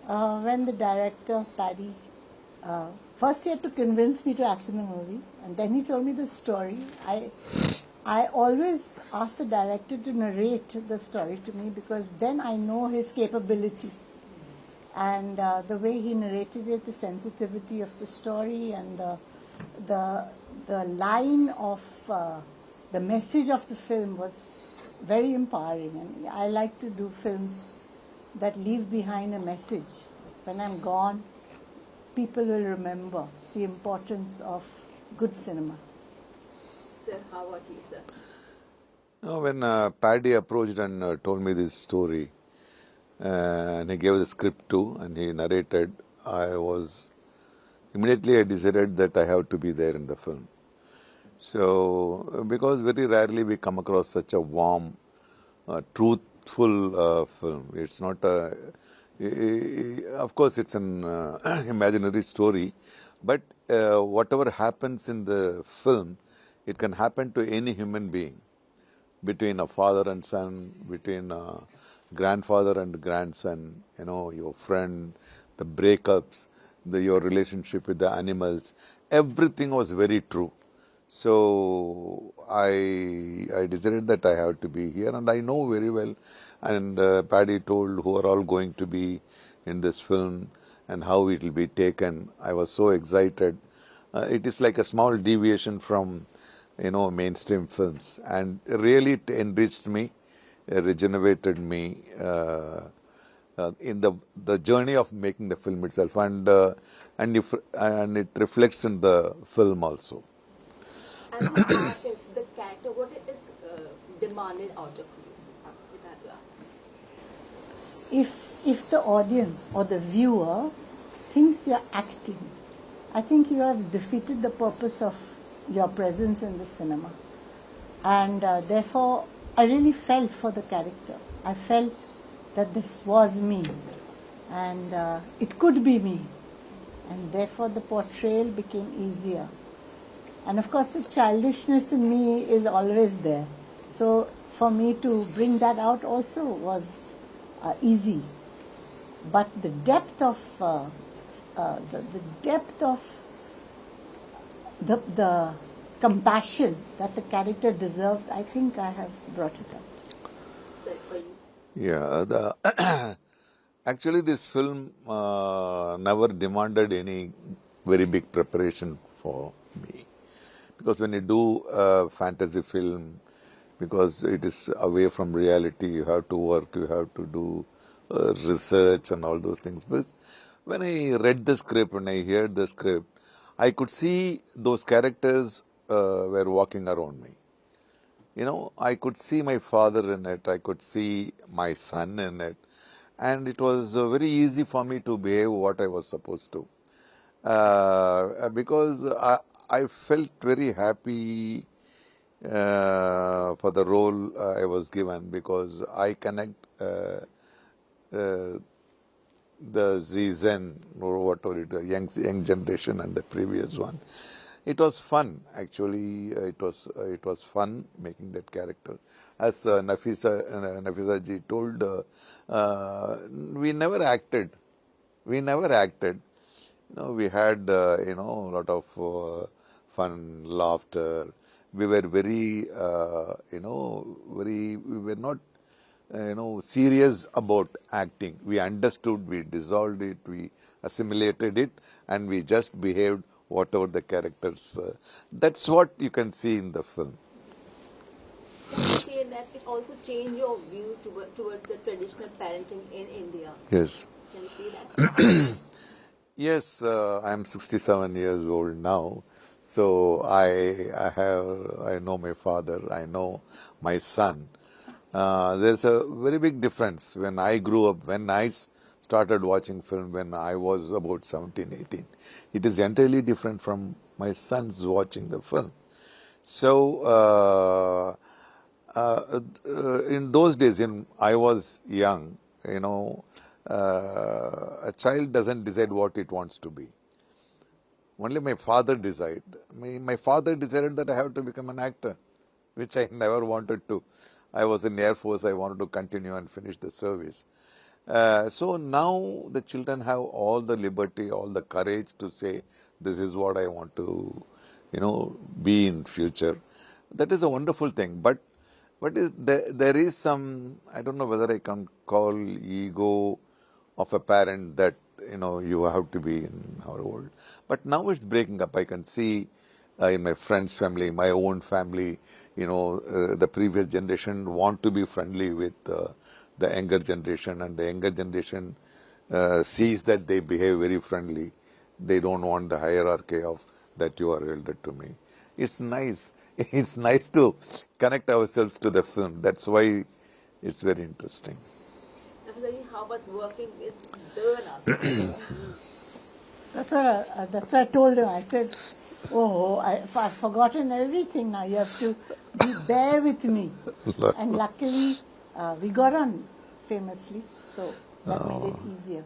When the director, Paddy, first he had to convince me to act in the movie, and then he told me the story. I always ask the director to narrate the story to me because then I know his capability. And the way he narrated it, the sensitivity of the story, and the line of the message of the film was very empowering. And I like to do films that leave behind a message. When I'm gone, people will remember the importance of good cinema. Sir, how about you, sir? When Paddy approached and told me this story, and he gave the script too, and he narrated, immediately I decided that I have to be there in the film. So, because very rarely we come across such a warm, truthful film. It's not of course it's an imaginary story, but whatever happens in the film, it can happen to any human being, between a father and son, between a grandfather and grandson, your friend, the breakups, your relationship with the animals, everything was very true. So I decided that I have to be here, and I know very well. And Paddy told who are all going to be in this film and how it will be taken. I was so excited. It is like a small deviation from mainstream films, and really it enriched me, regenerated me in the journey of making the film itself, and it reflects in the film also. As an artist, the character, what it is demanded out of you, if I have to ask? If the audience or the viewer thinks you're acting, I think you have defeated the purpose of your presence in the cinema. And therefore, I really felt for the character. I felt that this was me, and it could be me. And therefore, the portrayal became easier. And of course, the childishness in me is always there. So for me to bring that out also was easy. But the depth of the compassion that the character deserves, I think I have brought it out. Sir, for you? Yeah, actually this film never demanded any very big preparation for me. Because when you do a fantasy film, because it is away from reality, you have to work, you have to do research and all those things. But when I read the script, when I heard the script, I could see those characters were walking around me. I could see my father in it, I could see my son in it, and it was very easy for me to behave what I was supposed to. Because I felt very happy for the role I was given, because I connect the Zen or whatever it is, young generation and the previous one. It was fun, actually. It was fun making that character. As Nafisa ji told, we never acted. We had a lot of fun, laughter. We were very we were not serious about acting. We understood, we dissolved it, we assimilated it, and we just behaved whatever the characters. That's what you can see in the film. Can you say that it also changed your view towards the traditional parenting in India? Yes. Can you say that? Yes, I'm 67 years old now. So I know my father, I know my son. There's a very big difference when I grew up, when I started watching film when I was about 17, 18. It is entirely different from my sons watching the film. So in those days, I was young, a child doesn't decide what it wants to be. Only my father decided. My father decided that I have to become an actor, which I never wanted to. I was in Air Force, I wanted to continue and finish the service. So now the children have all the liberty, all the courage to say, this is what I want to, be in future. That is a wonderful thing. But there is some, I don't know whether I can call ego of a parent that, you have to be in our world. But now it's breaking up. I can see in my friend's family, my own family, the previous generation want to be friendly with the younger generation, and the younger generation sees that they behave very friendly. They don't want the hierarchy of that you are elder to me. It's nice. It's nice to connect ourselves to the film. That's why it's very interesting. Nafisa Ali, how was working with the Nasa? That's what I told him. I said, oh, I've forgotten everything now. You have to bear with me. And luckily, we got on famously, so that made it easier.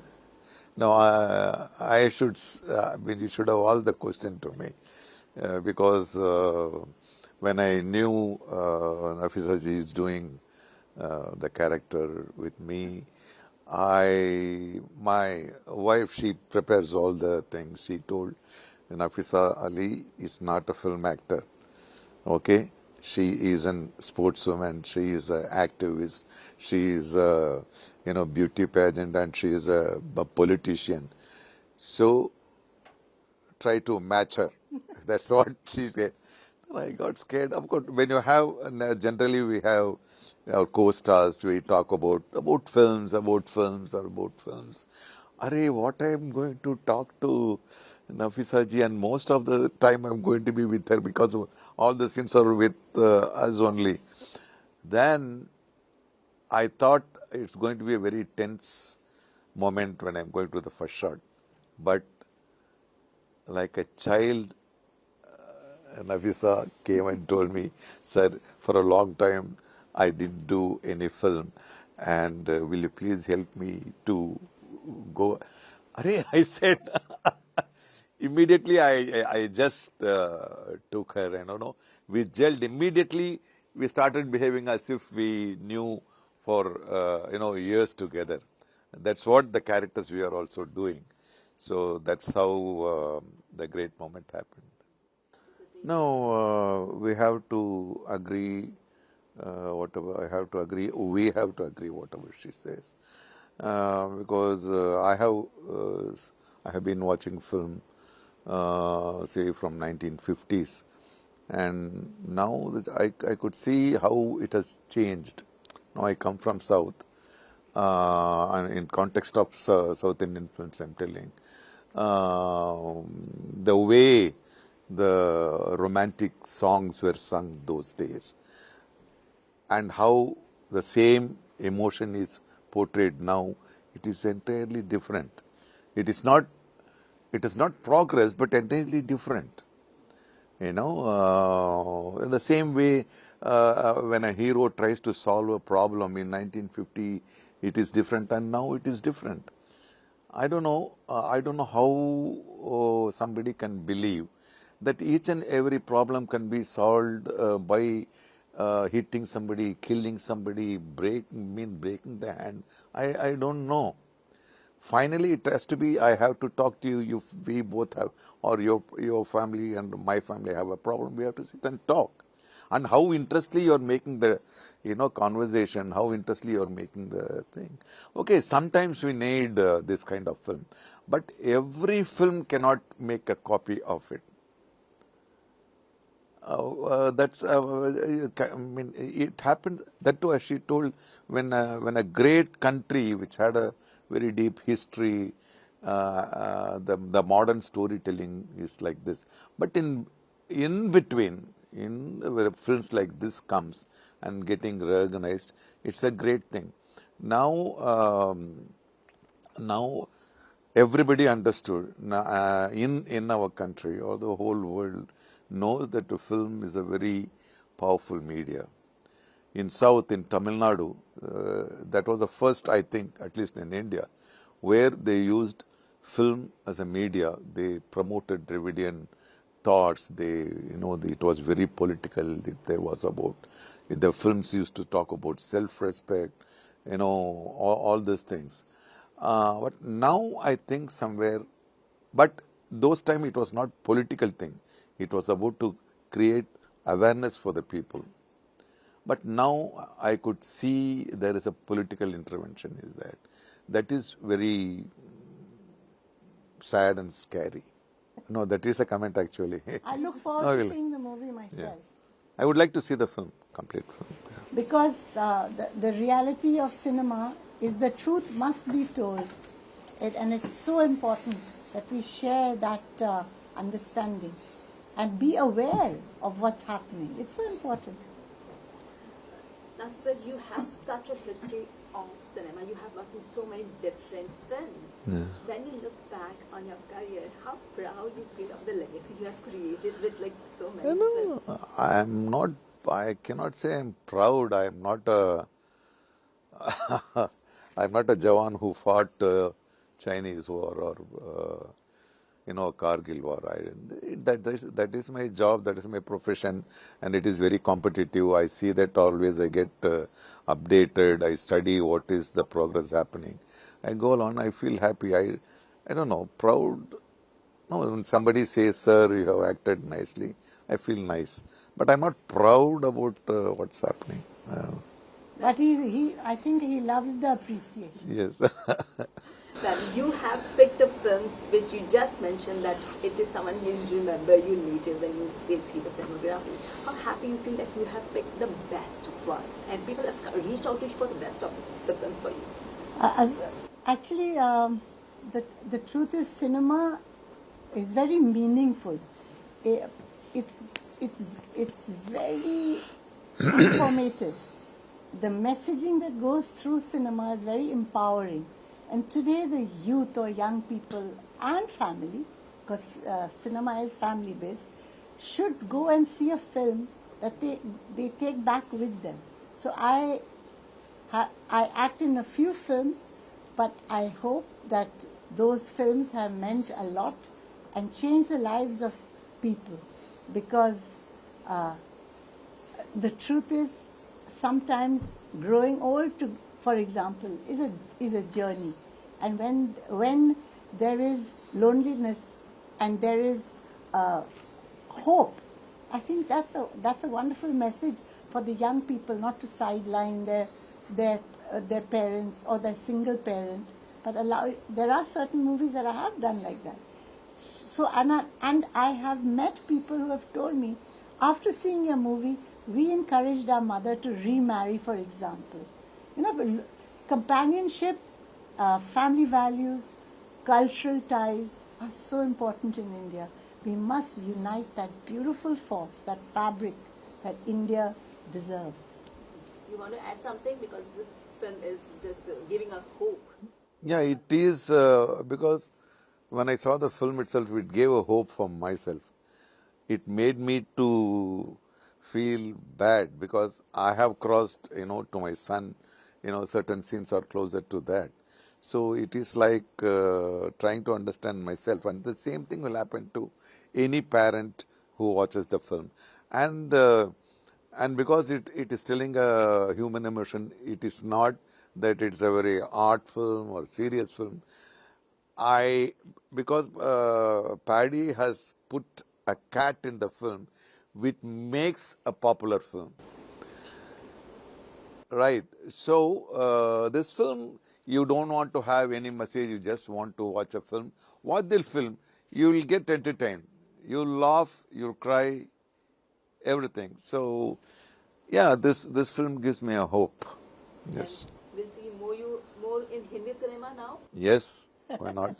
No, I should, you should have asked the question to me, because when I knew Nafisa ji is doing the character with me, my wife, she prepares all the things. She told Nafisa Ali is not a film actor. Okay, she is a sportswoman. She is an activist. She is a beauty pageant, and she is a politician. So try to match her. That's what she said. I got scared. Of course, when you have, generally we have our co-stars, we talk about films. Arey, what I am going to talk to Nafisa ji, and most of the time I'm going to be with her because all the scenes are with us only. Then I thought it's going to be a very tense moment when I'm going to the first shot. But like a child, Nafisa came and told me, sir, for a long time I didn't do any film, and will you please help me to go? Arey, I said, immediately I just took her, and we gelled immediately. We started behaving as if we knew for years together. That's what the characters we are also doing. So that's how the great moment happened. No, we have to agree. Whatever I have to agree, we have to agree whatever she says, because I have been watching film, say from 1950s, and now that I could see how it has changed. Now I come from South, and in context of South Indian films, I'm telling, the way the romantic songs were sung those days, and how the same emotion is portrayed now, it is entirely different. It is not progress, but entirely different. In the same way, when a hero tries to solve a problem in 1950, it is different, and now it is different. I don't know how somebody can believe that each and every problem can be solved by hitting somebody, killing somebody, breaking the hand. I don't know. Finally, it has to be, I have to talk to you, we both have, or your family and my family have a problem, we have to sit and talk. And how interestingly you are making the, conversation, how interestingly you are making the thing. Okay, sometimes we need this kind of film, but every film cannot make a copy of it. It happened, that too, as she told, when a great country which had a very deep history, the modern storytelling is like this. But in between, where films like this comes and getting recognized, it's a great thing. Now everybody understood in our country, or the whole world knows that a film is a very powerful media. In South, in Tamil Nadu, that was the first, I think, at least in India, where they used film as a media. They promoted Dravidian thoughts. It was very political. There was about, the films used to talk about self-respect, all these things. But now I think somewhere, but those time it was not political thing. It was about to create awareness for the people. But now I could see there is a political intervention is that. That is very sad and scary. No, that is a comment actually. I look forward No, to really. seeing the movie myself. I would like to see the film, complete film. Because the reality of cinema is the truth must be told. And it's so important that we share that understanding and be aware of what's happening. It's so important. Now, sir, you have such a history of cinema. You have worked in so many different films. When you look back on your career, how proud you feel of the legacy you have created with like so many films? I cannot say I'm proud. I'm not a I'm not a Jawan who fought Chinese war or Kargil war. That is my job, that is my profession, and it is very competitive. I see that always. I get updated. I study what is the progress happening. I go along. I feel happy. I don't know, proud. No, when somebody says, "Sir, you have acted nicely," I feel nice. But I'm not proud about what's happening. But I think he loves the appreciation. Yes. Well, you have picked the films which you just mentioned that it is someone you remember you later when they see the filmography. How happy you feel that you have picked the best one and people have reached out to you for the best of the films for you? Actually, the truth is cinema is very meaningful. It's very informative. The messaging that goes through cinema is very empowering. And today the youth or young people and family, because cinema is family-based, should go and see a film that they take back with them. So I act in a few films, but I hope that those films have meant a lot and changed the lives of people. Because the truth is, sometimes growing old, for example, is a journey. And when there is loneliness and there is hope, I think that's a wonderful message for the young people, not to sideline their parents or their single parent, but there are certain movies that I have done like that. So and I have met people who have told me, after seeing a movie, we encouraged our mother to remarry, for example. Companionship, family values, cultural ties are so important in India. We must unite that beautiful force, that fabric that India deserves. You want to add something? Because this film is just giving a hope. Yeah, it is because when I saw the film itself, it gave a hope for myself. It made me to feel bad because I have crossed, to my son, certain scenes are closer to that. So it is like trying to understand myself, and the same thing will happen to any parent who watches the film. And because it is telling a human emotion, it is not that it's a very art film or serious film. Because Paddy has put a cat in the film, which makes a popular film. Right. So this film, you don't want to have any message, you just want to watch a film. Watch the film, you will get entertained. You'll laugh, you'll cry, everything. So, yeah, this film gives me a hope. Yes. And we'll see more in Hindi cinema now. Yes, why not?